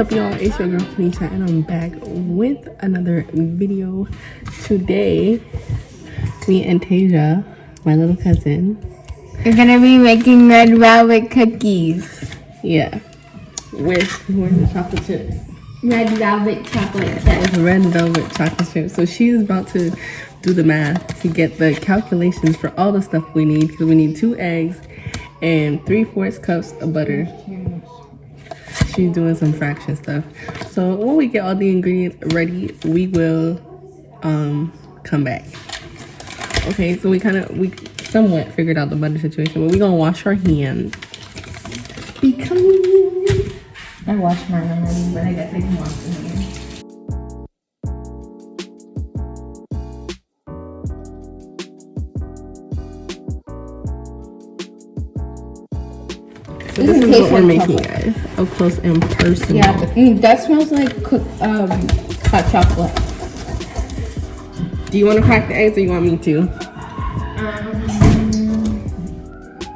up, y'all? It's your girl Taijah, and I'm back with another video. Today, me and Taijah, my little cousin, we're gonna be making red velvet cookies. Yeah, with the chocolate chips. Red velvet chocolate chips. Red velvet chocolate chips. So she's about to do the math to get the calculations for all the stuff we need, because we need 2 eggs and 3/4 cups of butter. She's doing some fraction stuff. So when we get all the ingredients ready, we will come back. Okay, so we somewhat figured out the butter situation, but we're gonna wash our hands. Because I washed mine already, but I guess I can wash them again. So this is what we're making, guys. Up close and personal. Yeah, that smells like hot chocolate. Do you want to crack the eggs or you want me to?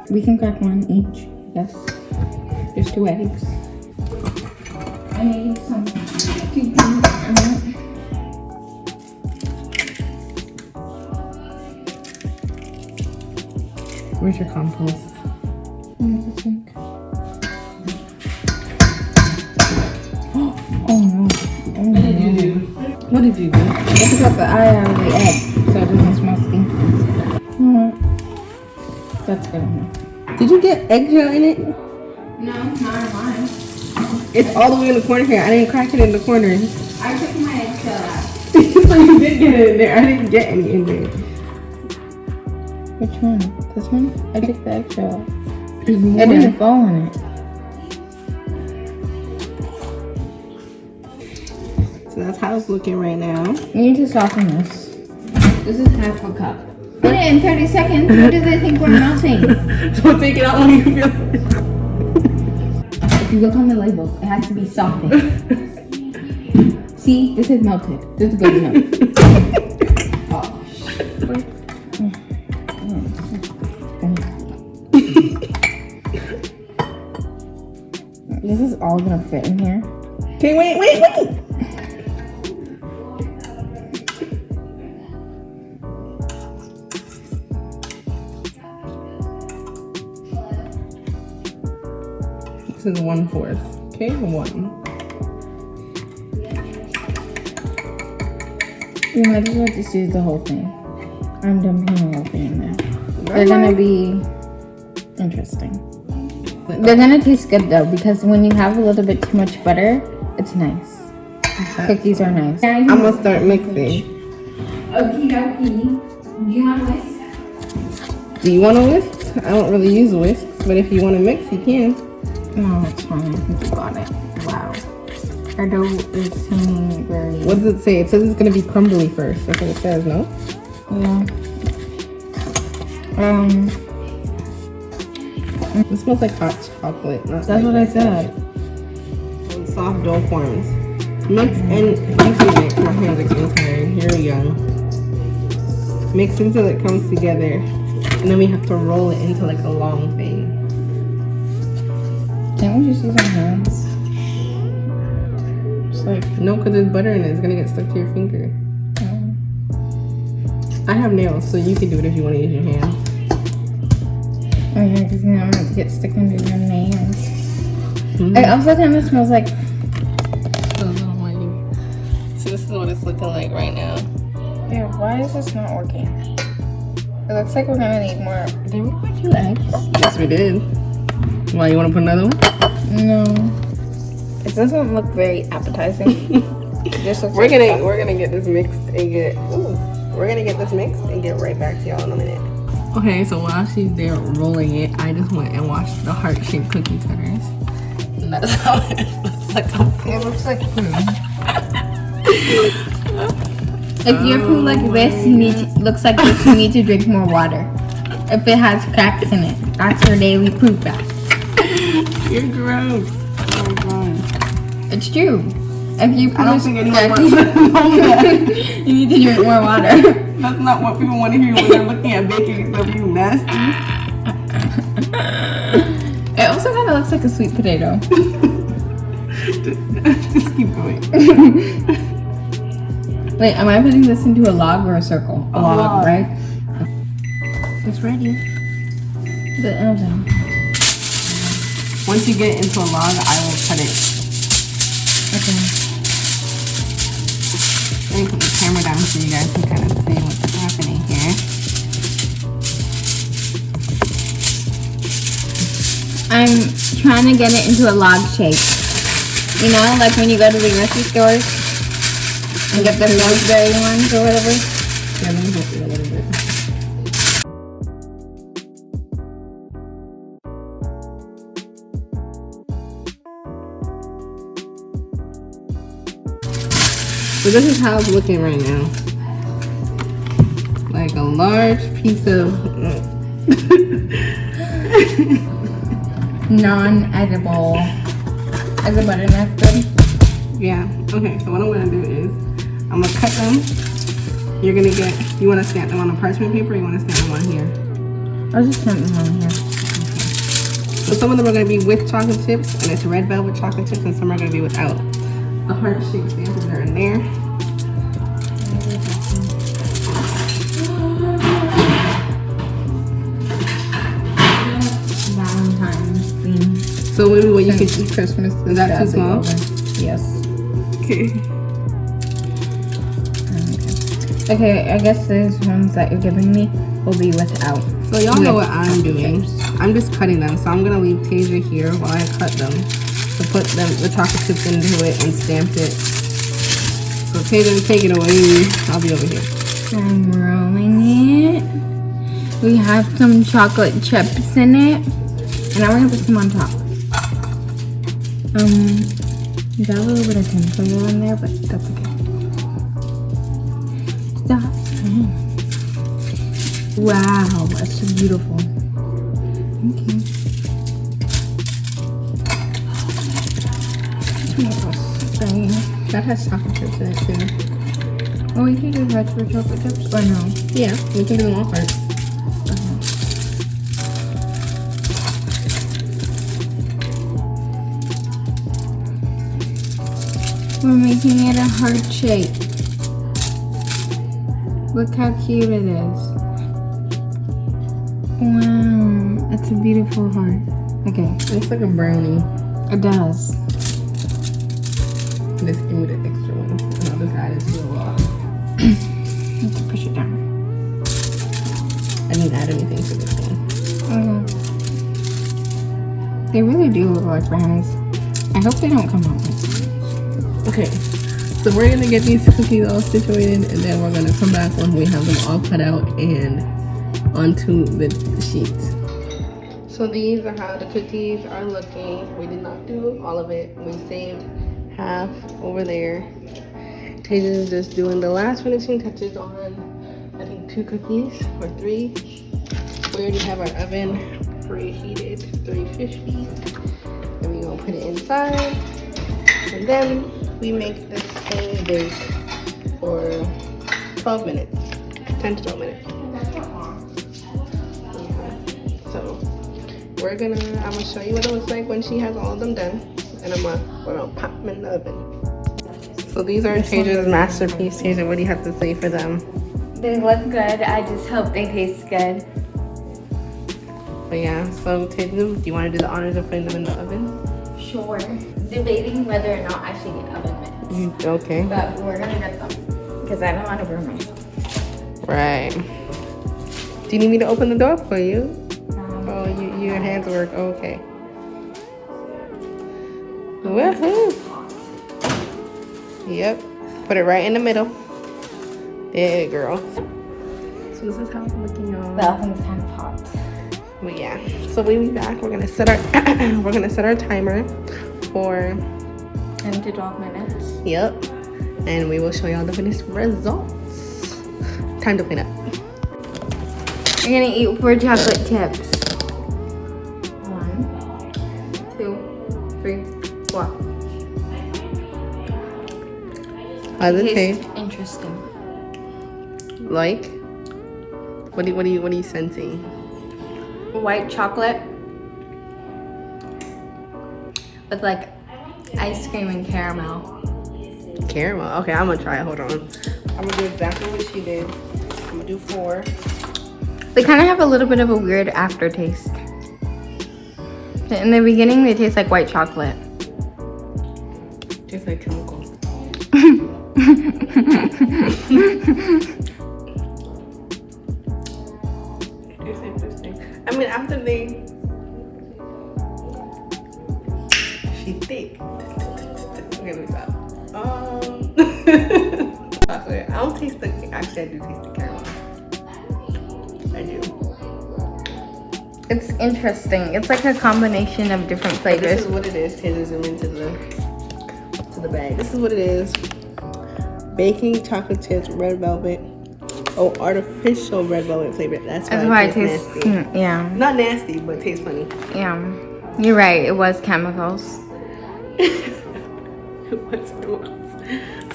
We can crack one each. Yes. There's 2 eggs. I need some cookies. Where's your compost? Oh no. What did you do? What did you do? I took out the eye out of the egg so it doesn't smell stinky. That's good enough. Did you get eggshell in it? No, not mine. It's all the way in the corner here. I didn't crack it in the corners. I took my eggshell out. So you did get it in there. I didn't get any in there. Which one? This one? I took the eggshell out. There's more. It didn't fall on it. So that's how it's looking right now. We need to soften this. This is half a cup. In 30 seconds, what do they think we're melting? So take it out when you feel it. If you look on the label, it has to be softened. See, this is melted. This is good enough. This is all gonna fit in here. Okay, wait. This is 1/4. Okay, 1. You might as well just use the whole thing. I'm dumping the whole thing in there. They're gonna be interesting. They're gonna taste good though, because when you have a little bit too much butter, it's nice. Cookies are nice. I'm gonna start mixing. Okie dokie. Do you want whisk? Do you want a whisk? I don't really use whisks, but if you want to mix, you can. No, it's fine. You got it. Wow. Our dough is seeming very... What does it say? It says it's gonna be crumbly first. That's what it says, no? Yeah. It smells like hot chocolate. That's like what I said. And soft dough forms. Mix and mix. My hands are getting tired. Here we go. Mix until it comes together, and then we have to roll it into like a long thing. Can't we just use our hands? It's like no, because there's butter in it. It's gonna get stuck to your finger. I have nails, so you can do it if you want to use your hands. Oh yeah, because you know I'm going to get stuck under your nails. It also kind of smells like... So this is what it's looking like right now. Yeah, why is this not working? It looks like we're going to need more. Did we put 2 eggs? Yes, we did. Why, you want to put another one? No. It doesn't look very appetizing. It just looks we're gonna get this mixed and get... Ooh. We're gonna get this mixed and get right back to y'all in a minute. Okay, so while she's there rolling it, I just went and washed the heart-shaped cookie cutters. And that's how it looks like. It looks like poo. If your poo like this, looks like this, you need to drink more water. If it has cracks in it, that's your daily poo bath. You're gross. Oh my god. It's true. If you I don't think anyone wants to know that. You need to drink more water. That's not what people want to hear when they're looking at baking stuff. You nasty. It also kind of looks like a sweet potato. Just keep going. Wait, am I putting this into a log or a circle? A log, right? It's ready. The oven. Once you get into a log, I will cut it. Okay. Let me put the camera down so you guys can kind of see what's happening here. I'm trying to get it into a log shape. You know, like when you go to the grocery stores and get the Roseberry ones or whatever. Yeah, let me help you a little bit. So this is how it's looking right now. Like a large piece of Non-edible. Is the butter knife good? yeah. Okay, so what I'm gonna do is I'm gonna cut them. You're gonna get, you wanna stamp them on a parchment paper or you wanna stamp them on here? I'll just stamp them on here. So some of them are gonna be with chocolate chips and it's red velvet chocolate chips, and some are gonna be without. The heart-shaped stamps are in there. Valentine's theme. So maybe what you could Since Christmas is that too small? Yes. Okay. Okay, I guess these ones that you're giving me will be without. So y'all know what I'm chocolate doing. chips. I'm just cutting them. So I'm gonna leave Taijah here while I cut them. To put them, the chocolate chips into it and stamp it. So Taijah, take it away. I'll be over here. I'm rolling it. We have some chocolate chips in it. And now we're gonna put some on top. You got a little bit of tinfoil in there, but that's okay. Stop. Wow, that's so beautiful. Okay. That has chocolate chips in it too. Oh, we can do hearts for chocolate chips or no? Yeah, we can do them all hearts. We're making it a heart shape. Look how cute it is. Wow, it's a beautiful heart. Okay, It looks like a brownie. it does. Just give me the extra one. And I'll just add it to the log. You can push it down. I didn't add anything to this one. They really do look like brownies. I hope they don't come out like brownies. Okay, so we're gonna get these cookies all situated, and then we're gonna come back when we have them all cut out and onto the sheets. So these are how the cookies are looking. We did not do all of it. We saved half over there. Taijah is just doing the last finishing touches on, I think, 2 cookies or 3. We already have our oven preheated 350. And we're gonna put it inside. And then we make the same bake for 12 minutes, 10 to 12 minutes. Yeah. So I'm gonna show you what it looks like when she has all of them done. And I'm gonna pop them in the oven. So these are Taijah's masterpiece. Taijah, what do you have to say for them? They look good. I just hope they taste good. But yeah, so Taijah, do you want to do the honors of putting them in the oven? Sure. Debating whether or not I should get oven mitts. Okay. But we're gonna get them. Because I don't want to burn myself. Right. Do you need me to open the door for you? Oh, your hands work. Okay. Woohoo! Yep. Put it right in the middle. Yeah, girl. So this is how it's looking, y'all. The oven's kind of hot. But yeah. So we'll be back. We're gonna set our our timer for 10 to 12 minutes. Yep. And we will show y'all the finished results. Time to clean up. We're gonna eat 4 chocolate chips. 1, 2, 3, 4. How does it taste? Interesting. Like? What are you sensing? White chocolate with like ice cream and caramel. Caramel. Okay, I'm gonna try it. Hold on. I'm gonna do exactly what she did. I'm gonna do 4. They kind of have a little bit of a weird aftertaste. In the beginning, they taste like white chocolate. Tastes like chemicals. It's interesting. I mean, after she thick. Okay, let me stop. Okay, I don't taste the. Actually, I do taste the caramel. I do. It's interesting. It's like a combination of different flavors. This is what it is. Taylor, zoom into the bag. This is what it is. Baking chocolate chips, red velvet. Oh, artificial red velvet flavor. That's why it tastes nasty. Yeah. Not nasty, but tastes funny. Yeah. You're right. It was chemicals. What's else?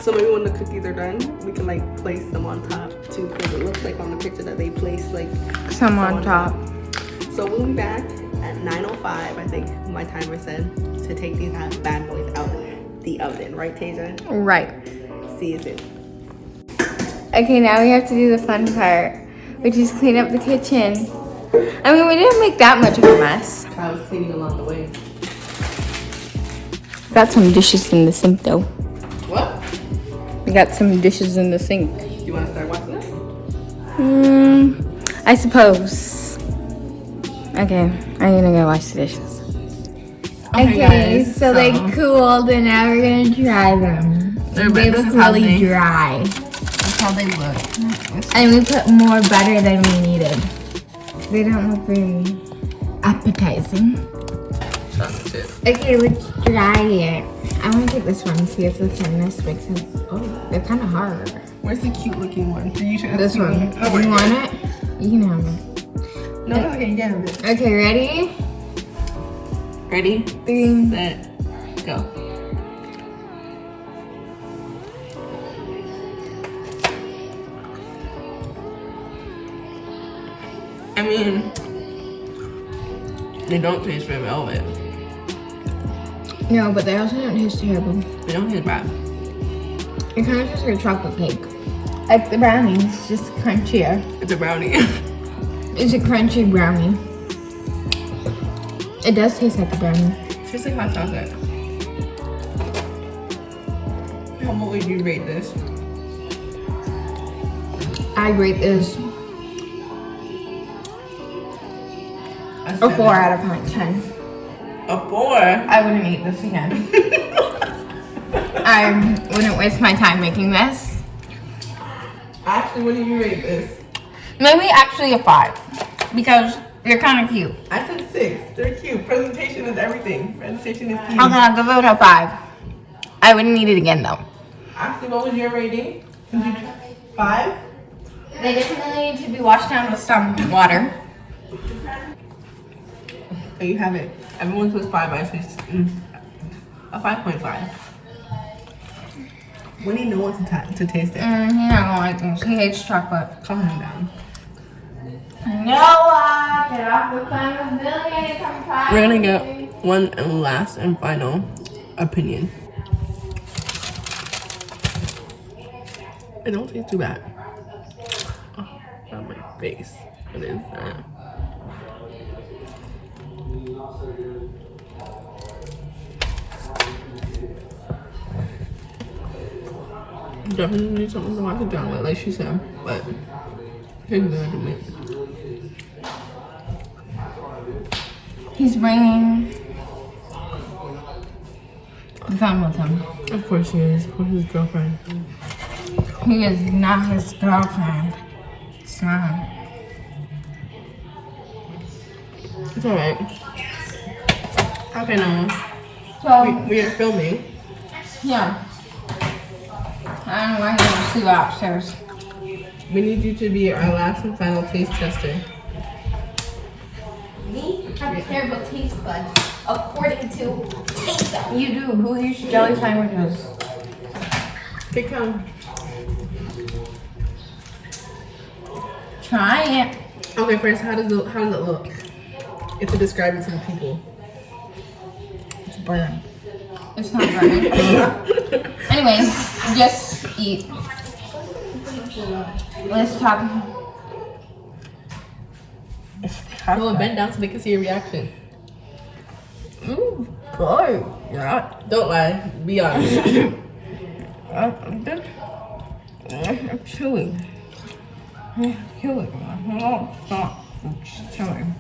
So maybe when the cookies are done, we can like place them on top too, because it looks like on the picture that they place like some on top. So we'll be back at 9:05. I think my timer said to take these bad boys out the oven, right, Taijah? Right. See you soon. Okay, now we have to do the fun part, which is clean up the kitchen. I mean, we didn't make that much of a mess. I was cleaning along the way. Got some dishes in the sink though. What? We got some dishes in the sink. You want to start watching it? I suppose. Okay, I'm gonna go wash the dishes. Okay, guys, so they cooled and now we're gonna dry them. They look really dry. That's how they look. And we put more butter than we needed. They don't look very appetizing. Okay, let's dry it. I want to take this one and see if the thinness makes sense. Oh, they're kind of hard. Where's the cute looking one? This one. Oh, you want it? You can have it. No, okay, you can have it. Okay, ready? Ready? 3, set, go. I mean, they don't taste red velvet. No, but they also don't taste terrible. They don't taste bad. It kind of tastes like a chocolate cake. Like the brownies, just crunchier. It's a brownie. It's a crunchy brownie. It does taste like a brownie. It tastes like hot chocolate. How much would you rate this? I rate this A a 4 out of 10. A 4? I wouldn't eat this again. I wouldn't waste my time making this. Actually, what do you rate this? Maybe actually a 5. Because they're kind of cute. I said 6. They're cute. Presentation is everything. Presentation is key. Okay, I'll give it a 5. I wouldn't eat it again though. Actually, what was your rating? 5? They definitely need to be washed down with some water. There you have it. Everyone says 5. I say a 5.5. When do you know what to taste it? He's not gonna like this. He hates chocolate. Calm him down. Noah, get off the phone with Billy. Come try. We're gonna get one and last and final opinion. It don't taste too bad. Oh, on my face. What is that? Definitely need something to wash it down with, like she said, but it's good to me. He's bringing the phone with him. Of course he is. With his girlfriend. He is not his girlfriend. It's not. It's alright. Okay, now. So, We are filming. yeah. I don't know why he wants to go upstairs. We need you to be our last and final taste tester. Me? I have terrible taste buds, according to Taijah. You do. Who eats jelly sandwiches? Here come. Try it. Okay, first, how does it look? It's to describe it to the people. It's burnt. It's not burning. Anyway, just eat. Let's talk. No, bend down so they can see your reaction. Good. Yeah. Don't lie. Be honest. I'm chewing. I'm chewing. Oh, stop. I'm chewing.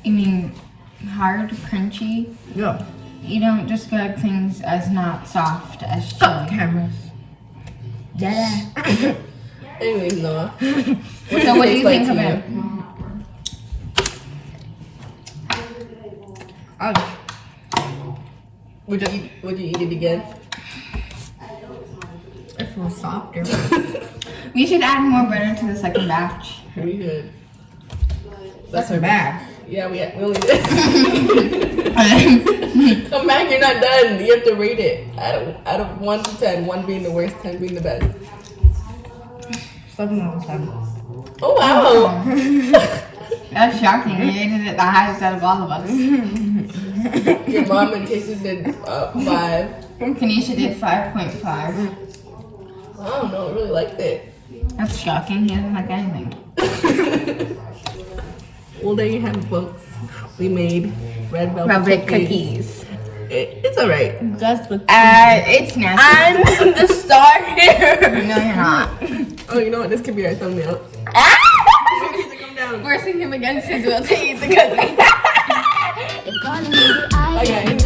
You mean hard, crunchy? Yeah. You don't describe things as not soft as chewing. Cameras. Yeah. Anyways, Noah. So what do you think of it? Would you eat it again? It feels softer. We should add more butter to the second batch. We should. That's our batch. Yeah, we only did. Come back, you're not done. You have to rate it out of 1 to 10. 1 being the worst, 10 being the best. 7 out of 10. Oh wow! That's shocking. You rated it the highest out of all of us. Your mom and Casey did 5. Kanisha did 5.5. I don't know. I really liked it. That's shocking. He doesn't like anything. Well, there you have it, folks. We made red velvet cookies. It's alright. Just with it's nasty. I'm the star here. No, you're not. Oh, you know what? This could be our thumbnail. Come down. Forcing him against his will to eat the cookie. Bye, guys.